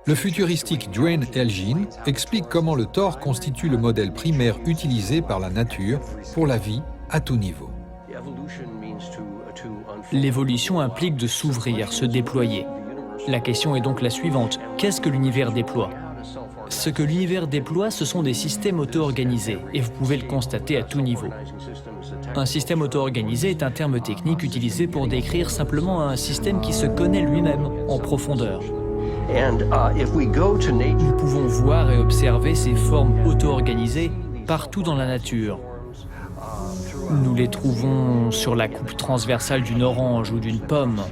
Le futuristique Duane Elgin explique comment le tore constitue le modèle primaire utilisé par la nature pour la vie à tout niveau. L'évolution implique de s'ouvrir, se déployer. La question est donc la suivante. Qu'est-ce que l'univers déploie? Ce que l'univers déploie, ce sont des systèmes auto-organisés, et vous pouvez le constater à tout niveau. Un système auto-organisé est un terme technique utilisé pour décrire simplement un système qui se connaît lui-même en profondeur. Nous pouvons voir et observer ces formes auto-organisées partout dans la nature. Nous les trouvons sur la coupe transversale d'une orange ou d'une pomme.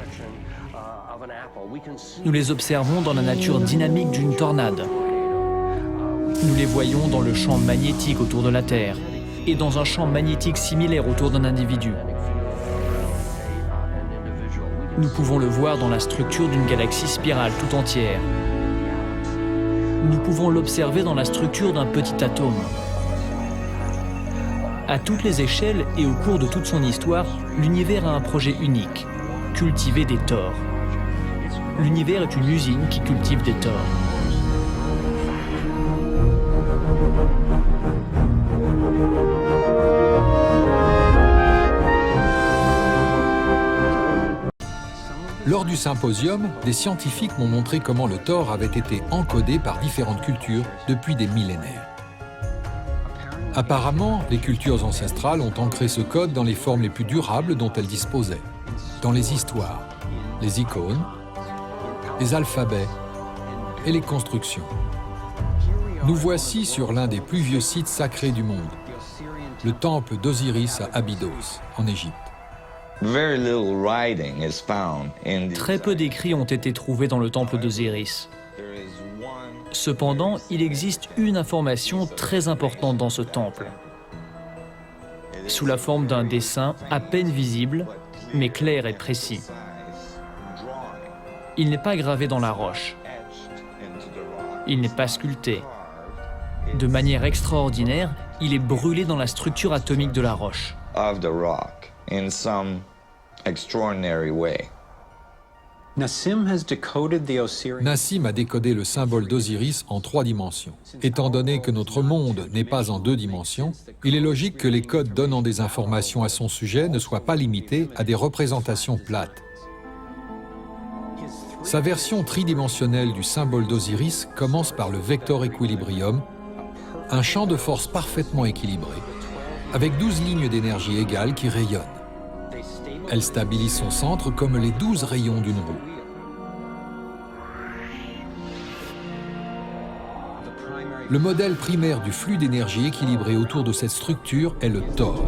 Nous les observons dans la nature dynamique d'une tornade. Nous les voyons dans le champ magnétique autour de la Terre et dans un champ magnétique similaire autour d'un individu. Nous pouvons le voir dans la structure d'une galaxie spirale tout entière. Nous pouvons l'observer dans la structure d'un petit atome. À toutes les échelles et au cours de toute son histoire, l'univers a un projet unique, cultiver des tores. L'univers est une usine qui cultive des tores. Lors du symposium, des scientifiques m'ont montré comment le tore avait été encodé par différentes cultures depuis des millénaires. Apparemment, les cultures ancestrales ont ancré ce code dans les formes les plus durables dont elles disposaient, dans les histoires, les icônes, les alphabets et les constructions. Nous voici sur l'un des plus vieux sites sacrés du monde, le temple d'Osiris à Abydos, en Égypte. Très peu d'écrits ont été trouvés dans le temple d'Osiris. Cependant, il existe une information très importante dans ce temple. Sous la forme d'un dessin à peine visible, mais clair et précis. Il n'est pas gravé dans la roche. Il n'est pas sculpté. De manière extraordinaire, il est brûlé dans la structure atomique de la roche. Nassim a décodé le symbole d'Osiris en 3 dimensions. Étant donné que notre monde n'est pas en 2 dimensions, il est logique que les codes donnant des informations à son sujet ne soient pas limités à des représentations plates. Sa version tridimensionnelle du symbole d'Osiris commence par le vector equilibrium, un champ de force parfaitement équilibré, avec 12 lignes d'énergie égales qui rayonnent. Elle stabilise son centre comme les 12 rayons d'une roue. Le modèle primaire du flux d'énergie équilibré autour de cette structure est le tore.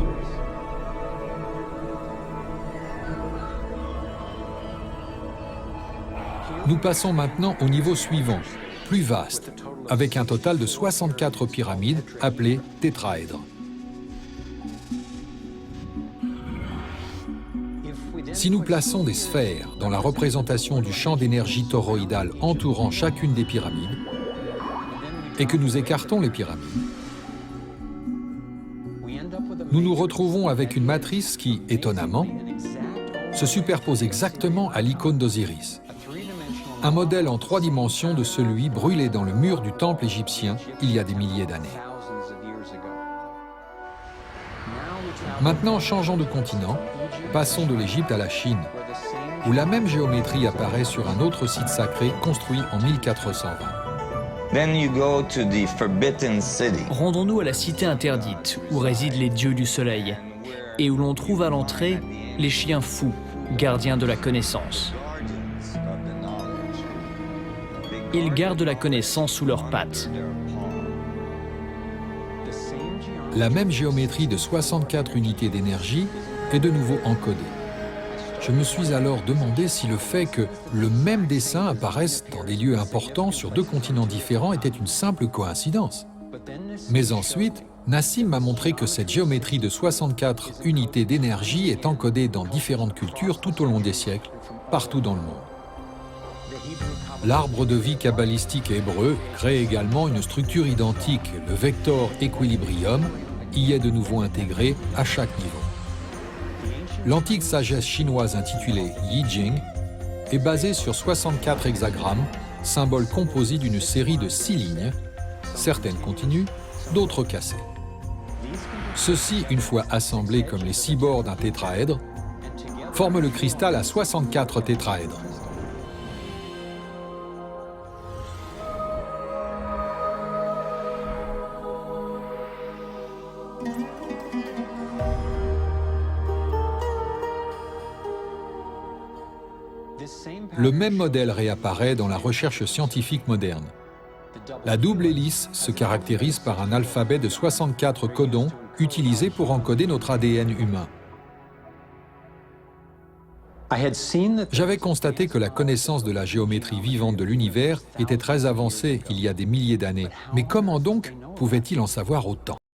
Nous passons maintenant au niveau suivant, plus vaste, avec un total de 64 pyramides appelées tétraèdres. Si nous plaçons des sphères dans la représentation du champ d'énergie toroïdal entourant chacune des pyramides, et que nous écartons les pyramides, nous nous retrouvons avec une matrice qui, étonnamment, se superpose exactement à l'icône d'Osiris. Un modèle en 3 dimensions de celui brûlé dans le mur du temple égyptien il y a des milliers d'années. Maintenant, changeons de continent, passons de l'Égypte à la Chine, où la même géométrie apparaît sur un autre site sacré construit en 1420. Rendons-nous à la cité interdite, où résident les dieux du soleil, et où l'on trouve à l'entrée les chiens fous, gardiens de la connaissance. Ils gardent la connaissance sous leurs pattes. La même géométrie de 64 unités d'énergie est de nouveau encodée. Je me suis alors demandé si le fait que le même dessin apparaisse dans des lieux importants sur 2 continents différents était une simple coïncidence. Mais ensuite, Nassim m'a montré que cette géométrie de 64 unités d'énergie est encodée dans différentes cultures tout au long des siècles, partout dans le monde. L'arbre de vie kabbalistique hébreu crée également une structure identique, le vector equilibrium, y est de nouveau intégré à chaque niveau. L'antique sagesse chinoise intitulée Yi Jing est basée sur 64 hexagrammes symbole composé d'une série de 6 lignes, certaines continues, d'autres cassées. Ceux-ci, une fois assemblés comme les 6 bords d'un tétraèdre, forment le cristal à 64 tétraèdres. Le même modèle réapparaît dans la recherche scientifique moderne. La double hélice se caractérise par un alphabet de 64 codons utilisés pour encoder notre ADN humain. J'avais constaté que la connaissance de la géométrie vivante de l'univers était très avancée il y a des milliers d'années. Mais comment donc pouvait-il en savoir autant ?